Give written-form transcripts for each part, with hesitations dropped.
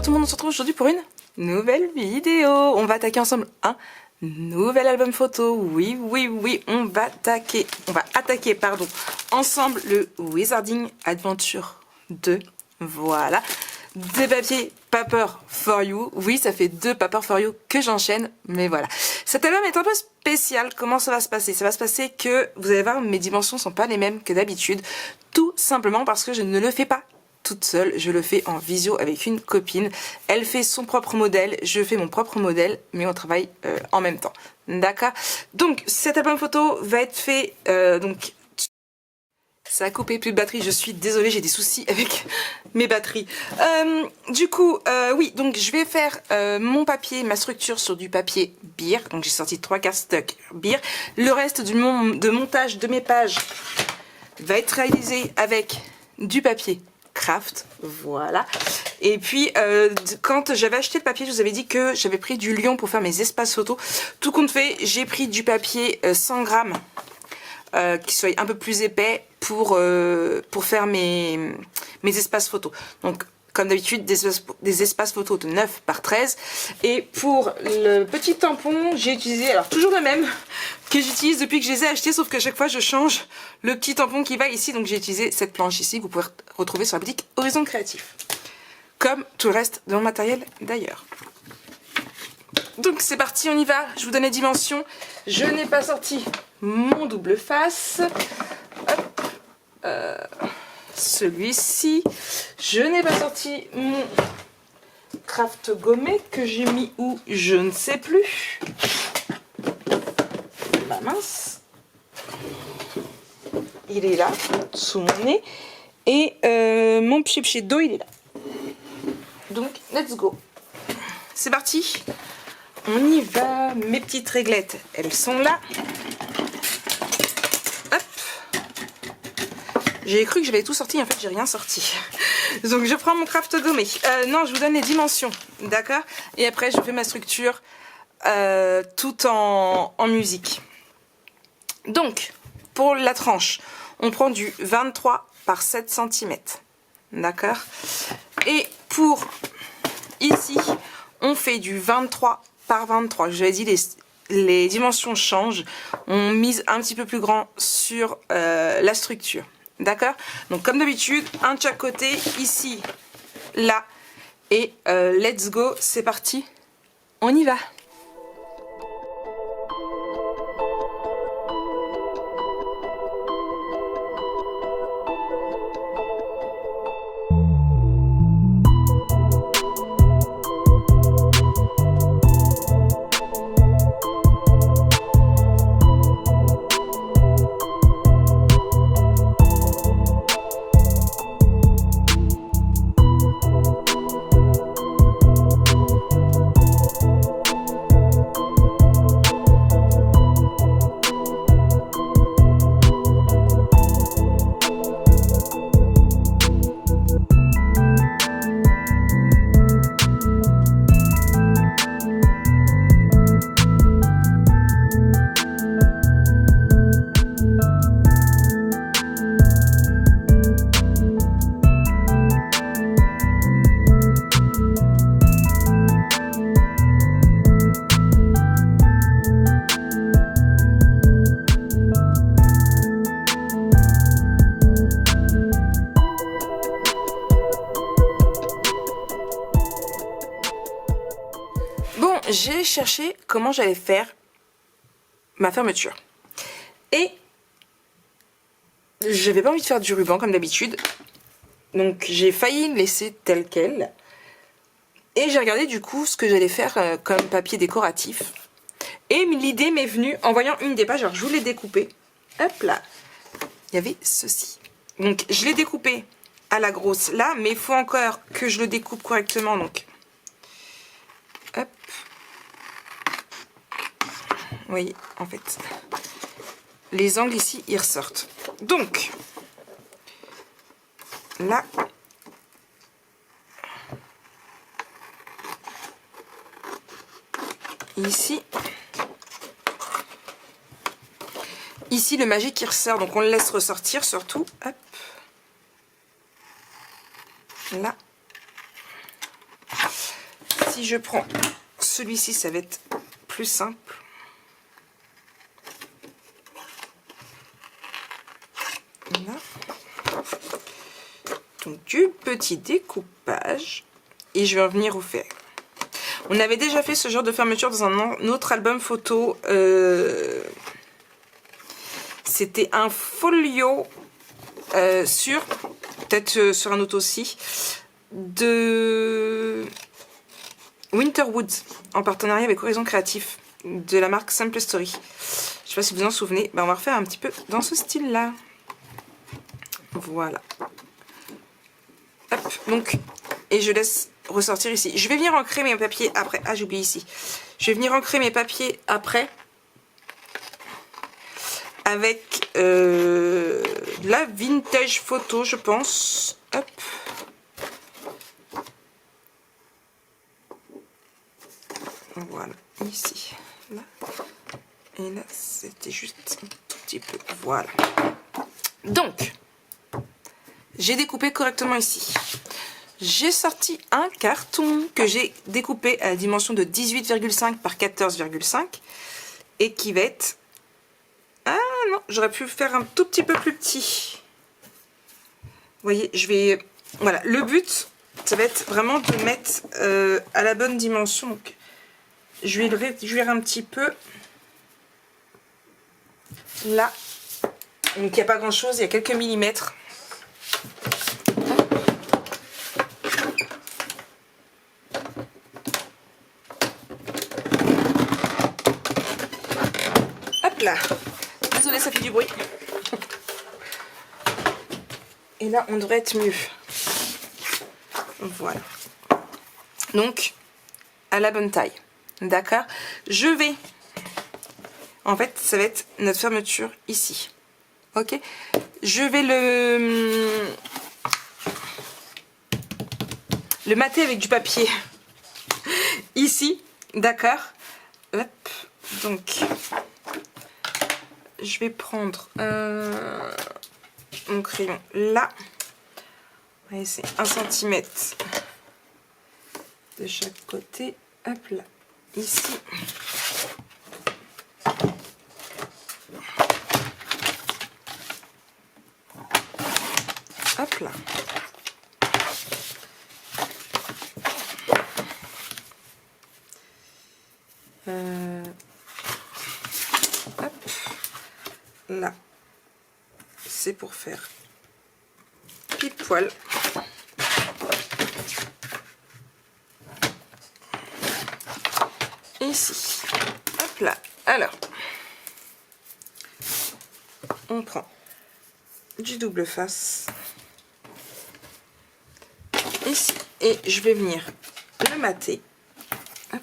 tout le monde, on se retrouve aujourd'hui pour une nouvelle vidéo. On va attaquer ensemble un nouvel album photo. Oui, on va attaquer ensemble le Wizarding Adventure 2. Voilà, des papiers Paper for You. Oui, ça fait 2 Paper for You que j'enchaîne, mais voilà. Cet album est un peu spécial. Comment ça va se passer? Ça va se passer que, vous allez voir, mes dimensions sont pas les mêmes que d'habitude. Tout simplement parce que je ne le fais pas toute seule, je le fais en visio avec une copine. Elle fait son propre modèle, je fais mon propre modèle, mais on travaille en même temps. D'accord? Donc, cet album photo va être fait... donc, ça a coupé, plus de batterie, je suis désolée, j'ai des soucis avec mes batteries. Oui, donc je vais faire mon papier, ma structure sur du papier beer. Donc j'ai sorti 3 cardstock beer. Le reste de montage de mes pages va être réalisé avec du papier craft, voilà. Et puis quand j'avais acheté le papier, je vous avais dit que j'avais pris du lion pour faire mes espaces photos. Tout compte fait, j'ai pris du papier 100 grammes qui soit un peu plus épais pour faire mes espaces photos. Donc comme d'habitude, des espaces photos de 9 par 13. Et pour le petit tampon, j'ai utilisé, alors toujours le même que j'utilise depuis que je les ai achetés, sauf qu'à chaque fois je change le petit tampon qui va ici. Donc j'ai utilisé cette planche ici que vous pouvez retrouver sur la boutique Horizon Créatif. Comme tout le reste de mon matériel d'ailleurs. Donc c'est parti, on y va. Je vous donne les dimensions. Je n'ai pas sorti mon double face. Hop. Celui-ci. Je n'ai pas sorti mon craft gommé que j'ai mis où je ne sais plus. Bah mince. Il est là, sous mon nez. Et mon pchipché d'eau, il est là. Donc, let's go. C'est parti. On y va. Mes petites réglettes, elles sont là. J'ai cru que j'avais tout sorti, en fait j'ai rien sorti. Donc je prends mon craft gommé. Non, je vous donne les dimensions, d'accord? Et après je fais ma structure tout en musique. Donc, pour la tranche, on prend du 23 par 7 cm. D'accord? Et pour ici, on fait du 23 par 23. Je vous avais dit, les dimensions changent. On mise un petit peu plus grand sur la structure. D'accord? Donc comme d'habitude, un de chaque côté, ici, là, et let's go, c'est parti, on y va. J'ai cherché comment j'allais faire ma fermeture. Et j'avais pas envie de faire du ruban comme d'habitude. Donc j'ai failli laisser tel quel. Et j'ai regardé du coup ce que j'allais faire comme papier décoratif. Et l'idée m'est venue en voyant une des pages. Alors je vous l'ai découpé. Hop là. Il y avait ceci. Donc je l'ai découpé à la grosse là. Mais il faut encore que je le découpe correctement. Donc hop. Vous voyez, en fait, les angles ici, ils ressortent. Donc, là, ici, le magique qui ressort. Donc, on le laisse ressortir surtout. Hop. Là. si je prends celui-ci, ça va être plus simple. Là. Donc du petit découpage. Et je vais revenir au fer. On avait déjà fait ce genre de fermeture dans un autre album photo. C'était un folio sur, peut-être sur un autre aussi, de Winterwood, en partenariat avec Horizon Créatif, de la marque Simple Story. Je sais pas si vous en souvenez, ben on va refaire un petit peu dans ce style-là. Voilà. Hop, donc, et je laisse ressortir ici. Je vais venir ancrer mes papiers après. Ah, j'ai oublié ici. Je vais venir ancrer mes papiers après avec la vintage photo, je pense. Hop. Voilà, ici. Là. Et là, c'était juste un tout petit peu. Voilà. Donc, j'ai découpé correctement ici. J'ai sorti un carton que j'ai découpé à la dimension de 18,5 par 14,5 et qui va être... Ah non, j'aurais pu faire un tout petit peu plus petit. Vous voyez, je vais... Voilà, le but, ça va être vraiment de mettre à la bonne dimension. Donc, je vais le réduire un petit peu. Là. Donc, il n'y a pas grand-chose, il y a quelques millimètres. Là. Désolée, ça fait du bruit. Et là, on devrait être mieux. Voilà. Donc, à la bonne taille. D'accord? Je vais... En fait, ça va être notre fermeture ici. Ok? Je vais le mater avec du papier. Ici. D'accord? Hop. Donc... Je vais prendre mon crayon là. Voyez, c'est 1 cm de chaque côté. Hop là. Ici. Hop là. Hop. Là, c'est pour faire pile poil. Ici, hop là. Alors, on prend du double face ici et je vais venir le mater. Hop.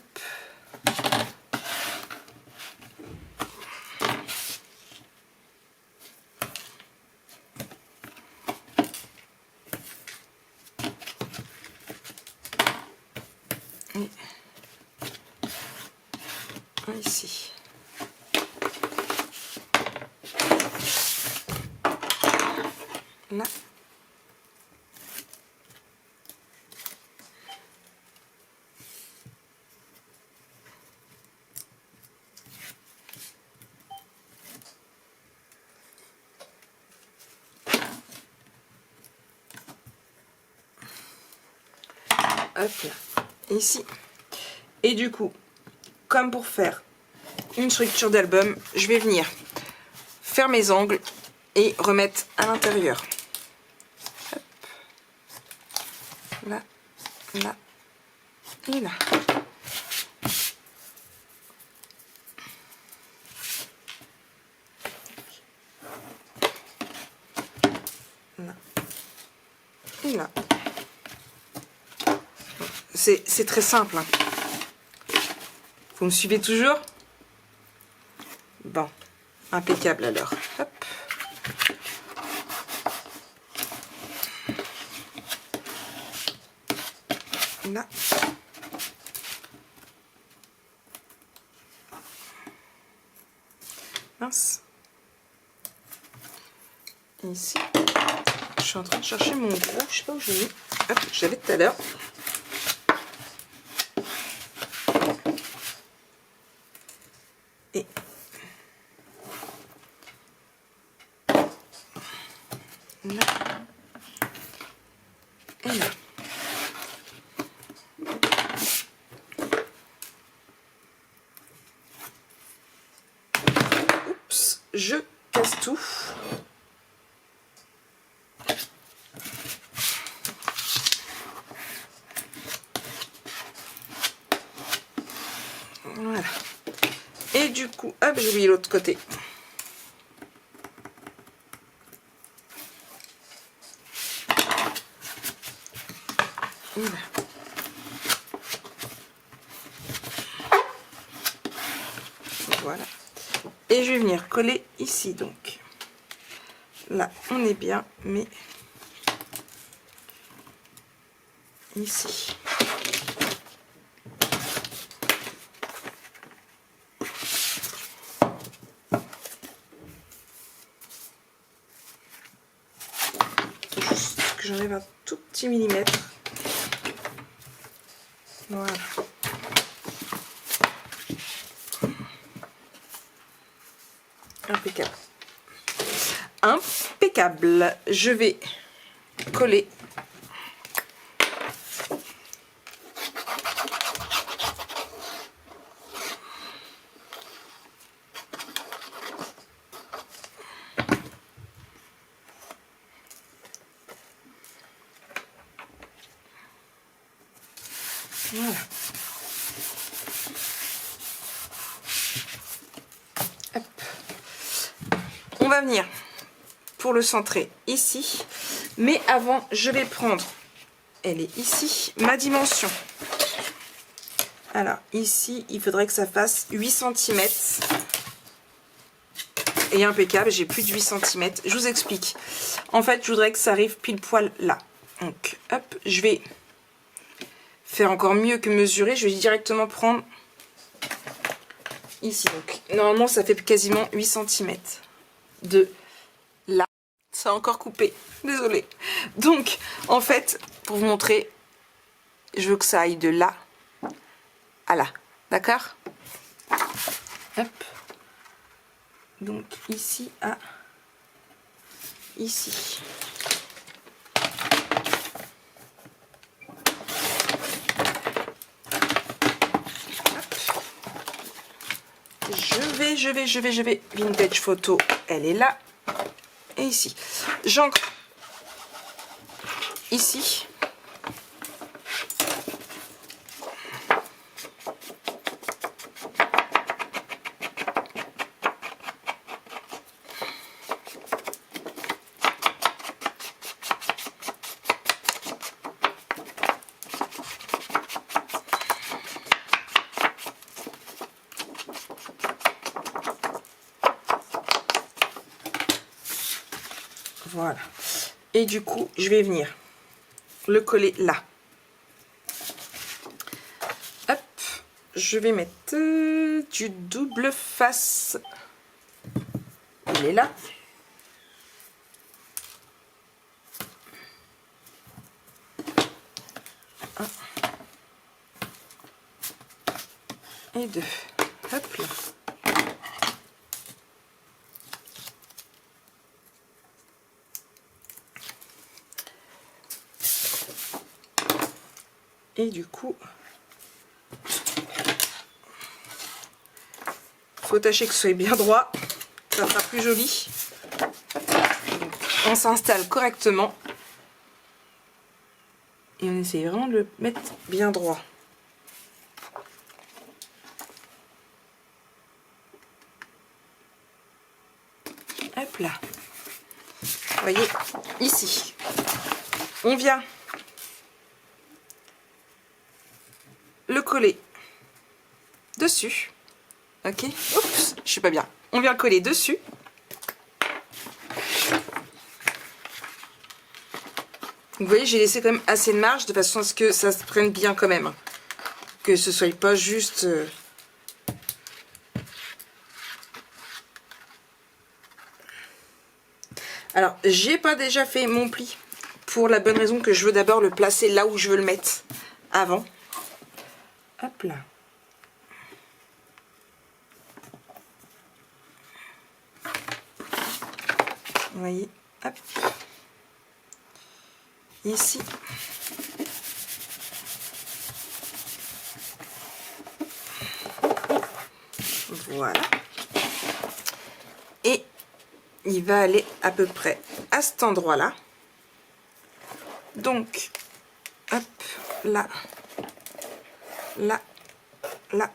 Ici. Là. Hop là. Ici. Et du coup, comme pour faire une structure d'album, je vais venir faire mes angles et remettre à l'intérieur. Là, là et là. Là et là. C'est très simple. Hein. Vous me suivez toujours? Bon, impeccable alors. Hop. Là. Mince. Et ici. Je suis en train de chercher mon gros. Je sais pas où je l'ai mis. Hop, j'avais tout à l'heure. là et là. Oups, je casse tout. Voilà. Et du coup, hop, j'ai mis l'autre côté. Voilà. Voilà. Et je vais venir coller ici, donc. Là, on est bien, mais ici. Juste que j'enlève un tout petit millimètre. Voilà. Impeccable. Impeccable. Je vais coller. Voilà. Hop. On va venir pour le centrer ici. Mais avant, je vais prendre, elle est ici, ma dimension. Alors, ici, il faudrait que ça fasse 8 cm. Et impeccable, j'ai plus de 8 cm. Je vous explique. En fait, je voudrais que ça arrive pile poil là. Donc, hop, je vais faire encore mieux que mesurer. Je vais directement prendre ici. Donc, normalement, ça fait quasiment 8 cm de là. Ça a encore coupé. Désolée. Donc, en fait, pour vous montrer, je veux que ça aille de là à là. D'accord? Hop. Donc, ici à ici. Je vais. Vintage photo, elle est là. Et ici. J'ancre ici. Voilà. Et du coup, je vais venir le coller là. Hop. Je vais mettre du double face. Il est là. Un. Et deux. Hop là. Et du coup, faut tâcher que ce soit bien droit, ça sera plus joli. On s'installe correctement et on essaye vraiment de le mettre bien droit. Hop là. Vous voyez, ici, on vient le coller dessus. Ok, oups, je suis pas bien. On vient le coller dessus. Vous voyez, j'ai laissé quand même assez de marge de façon à ce que ça se prenne bien quand même. Que ce soit pas juste... Alors, j'ai pas déjà fait mon pli pour la bonne raison que je veux d'abord le placer là où je veux le mettre avant. Hop là. Vous voyez, hop. ici. Voilà. Et il va aller à peu près à cet endroit-là. Donc, hop, là, là, là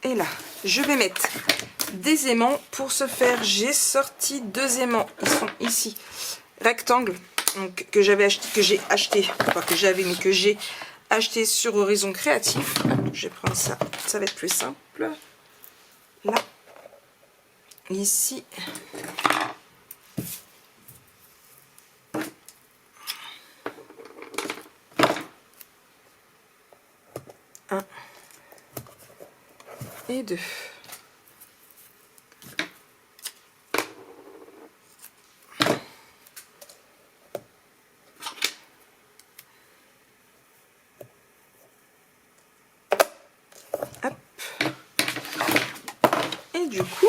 et là. Je vais mettre des aimants. Pour ce faire, j'ai sorti 2 aimants. Ils sont ici, rectangles, donc que j'avais acheté, que j'ai acheté sur Horizon Créatif. Je vais prendre ça, ça va être plus simple. Là, ici. Un et 2. Hop. Et du coup,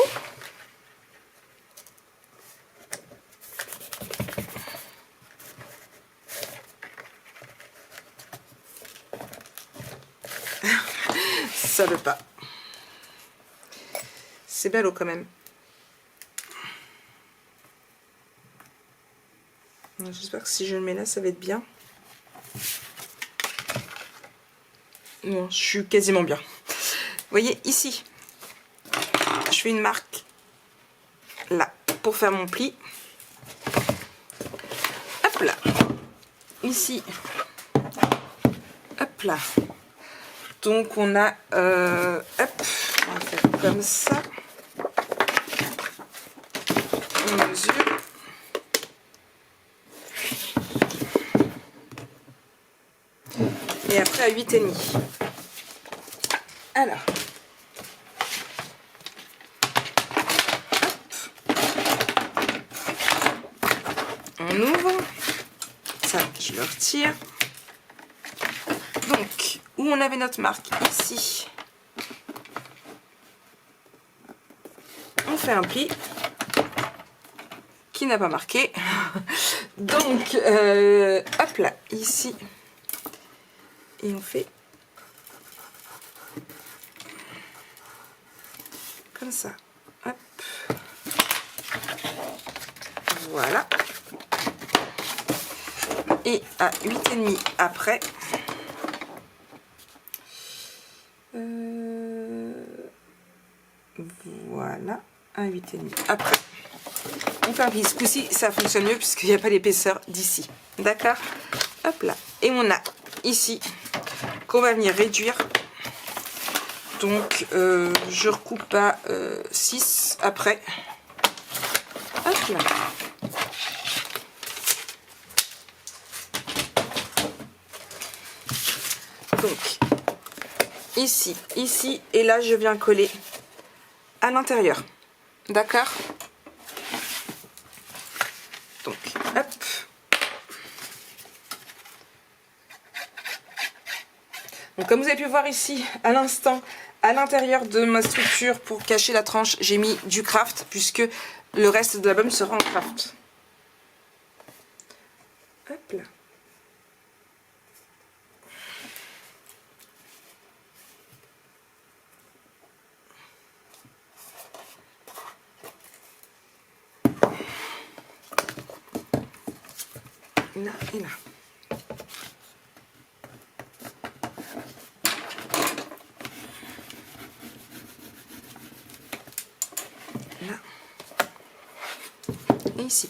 ça veut pas. C'est ballot quand même. J'espère que si je le mets là, ça va être bien. Non, je suis quasiment bien. Vous voyez, ici, je fais une marque là pour faire mon pli. Hop là. Ici. Hop là. Donc on a... hop, on va faire comme ça. On mesure. Et après à 8,5. Alors. On ouvre. Ça, je le retire. Donc, où on avait notre marque ici. On fait un pli qui n'a pas marqué. Donc, hop là, ici. Et on fait comme ça. Hop. Voilà. Et à 8,5 après. Voilà. À 8,5 après. On fait un pli. Ce coup-ci, ça fonctionne mieux puisqu'il n'y a pas l'épaisseur d'ici. D'accord? Hop là. Et on a ici qu'on va venir réduire. Donc, je recoupe à 6 après. Hop là. Donc, ici, ici, et là, je viens coller à l'intérieur. D'accord? Donc, hop. Donc, comme vous avez pu voir ici, à l'instant, à l'intérieur de ma structure, pour cacher la tranche, j'ai mis du craft, puisque le reste de l'album sera en craft. Hop là. Là et là. Là. Et ici.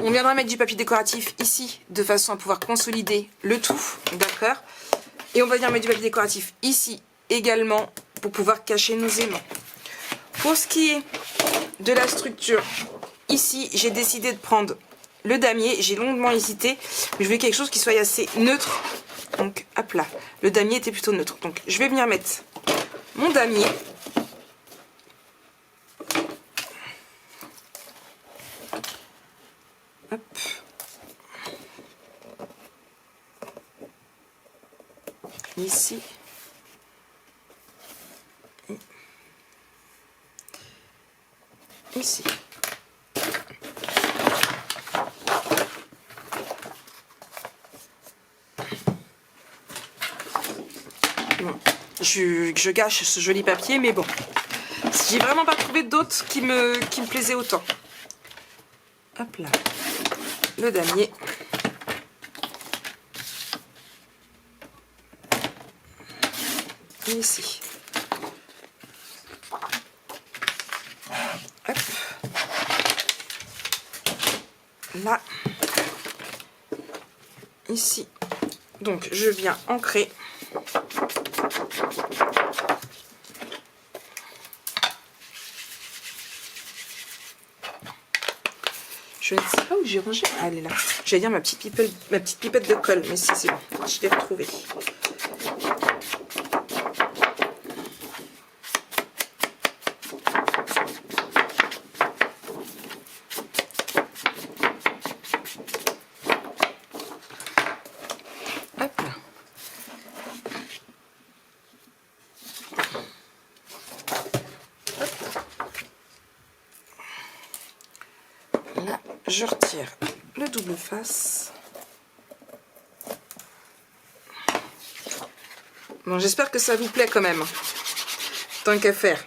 On viendra mettre du papier décoratif ici, de façon à pouvoir consolider le tout, d'accord? Et on va venir mettre du papier décoratif ici également, pour pouvoir cacher nos aimants. Pour ce qui est de la structure, ici, j'ai décidé de prendre le damier. J'ai longuement hésité, mais je voulais quelque chose qui soit assez neutre. Donc, hop là. Le damier était plutôt neutre. Donc, je vais venir mettre mon damier. Hop. Ici. Et ici. je gâche ce joli papier, mais bon. J'ai vraiment pas trouvé d'autres qui me plaisaient autant. Hop là. Le damier. Et ici. Hop. Là. Ici. Donc, je viens ancrer. Je ne sais pas où j'ai rangé. Ah, elle est là. J'allais dire ma petite pipette de colle, mais si, c'est bon. Je l'ai retrouvée. Hop là. Là, je retire le double face. Bon, j'espère que ça vous plaît quand même. Tant qu'à faire.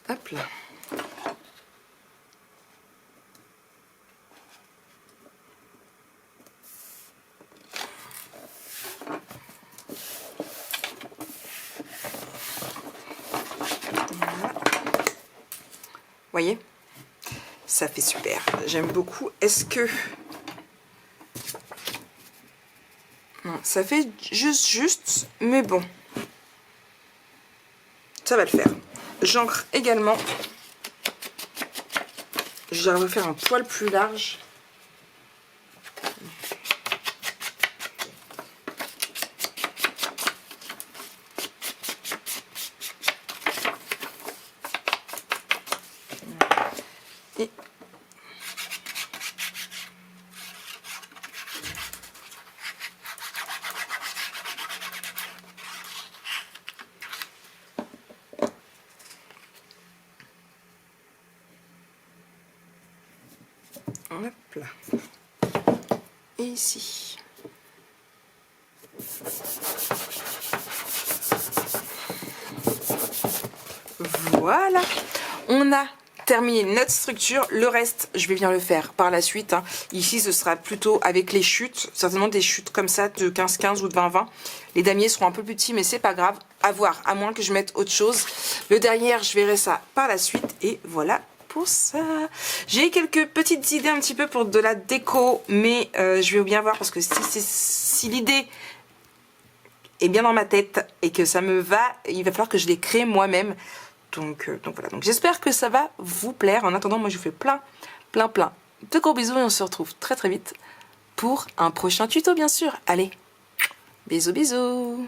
Hop là. Voyez, ça fait super, j'aime beaucoup. Est-ce que non, ça fait juste, mais bon, ça va le faire. J'encre également. Je vais refaire un poil plus large. Et hop là. Et ici. Voilà. On a terminé notre structure. Le reste, je vais bien le faire par la suite. Hein. Ici, ce sera plutôt avec les chutes. Certainement des chutes comme ça de 15-15 ou de 20-20. Les damiers seront un peu plus petits, mais c'est pas grave. À voir, à moins que je mette autre chose. Le derrière, je verrai ça par la suite. Et voilà pour ça. J'ai quelques petites idées un petit peu pour de la déco, mais je vais bien voir parce que si l'idée est bien dans ma tête et que ça me va, il va falloir que je les crée moi-même. Donc voilà, donc j'espère que ça va vous plaire. En attendant, moi je vous fais plein de gros bisous et on se retrouve très vite pour un prochain tuto bien sûr. Allez, bisous bisous.